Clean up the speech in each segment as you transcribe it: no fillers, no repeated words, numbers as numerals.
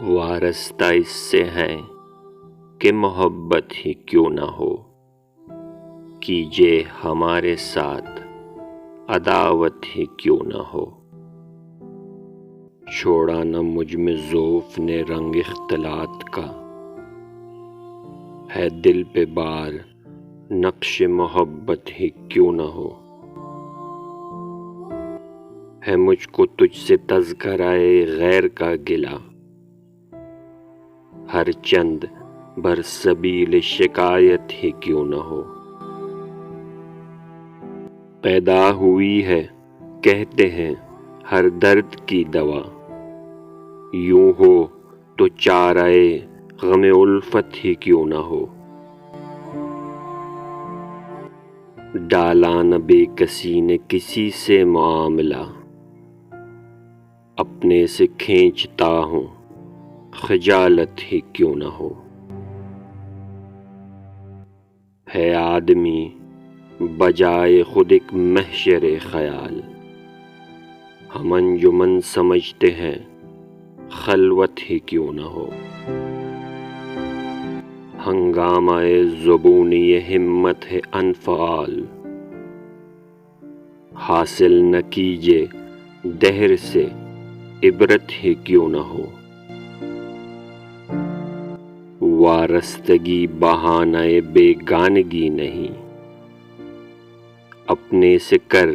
وارستہ اس سے ہیں کہ محبت ہی کیوں نہ ہو، کیجے ہمارے ساتھ عداوت ہی کیوں نہ ہو۔ چھوڑا نہ مجھ میں ذوف نے رنگ اختلاط کا، ہے دل پہ بار نقش محبت ہی کیوں نہ ہو۔ ہے مجھ کو تجھ سے تذکرۂ غیر کا گلہ، ہر چند بر سبیل شکایت ہی کیوں نہ ہو۔ پیدا ہوئی ہے کہتے ہیں ہر درد کی دوا، یوں ہو تو چارۂ غم الفت ہی کیوں نہ ہو۔ ڈالا نہ بے کسی نے کسی سے معاملہ، اپنے سے کھینچتا ہوں خجالت ہی کیوں نہ ہو۔ ہے آدمی بجائے خود ایک محشر خیال، ہم انجمن سمجھتے ہیں خلوت ہی کیوں نہ ہو۔ ہنگامہ زبونِ ہمت ہے انفعال، حاصل نہ کیجے دہر سے عبرت ہی کیوں نہ ہو۔ وارستگی بہانہ بیگانگی نہیں، اپنے سے کر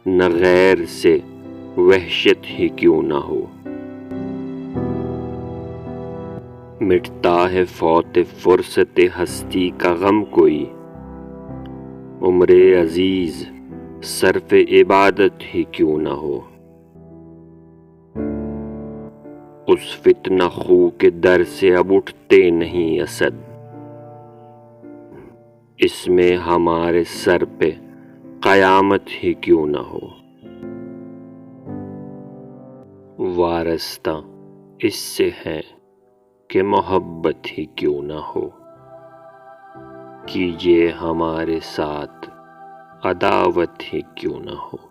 نہ غیر سے وحشت ہی کیوں نہ ہو۔ مٹتا ہے فوت فرصت ہستی کا غم کوئی، عمر عزیز صرف عبادت ہی کیوں نہ ہو۔ اس فتنہ خو کے در سے اب اٹھتے نہیں اسد، اس میں ہمارے سر پہ قیامت ہی کیوں نہ ہو۔ وارستہ اس سے ہیں کہ محبت ہی کیوں نہ ہو، کیجے ہمارے ساتھ عداوت ہی کیوں نہ ہو۔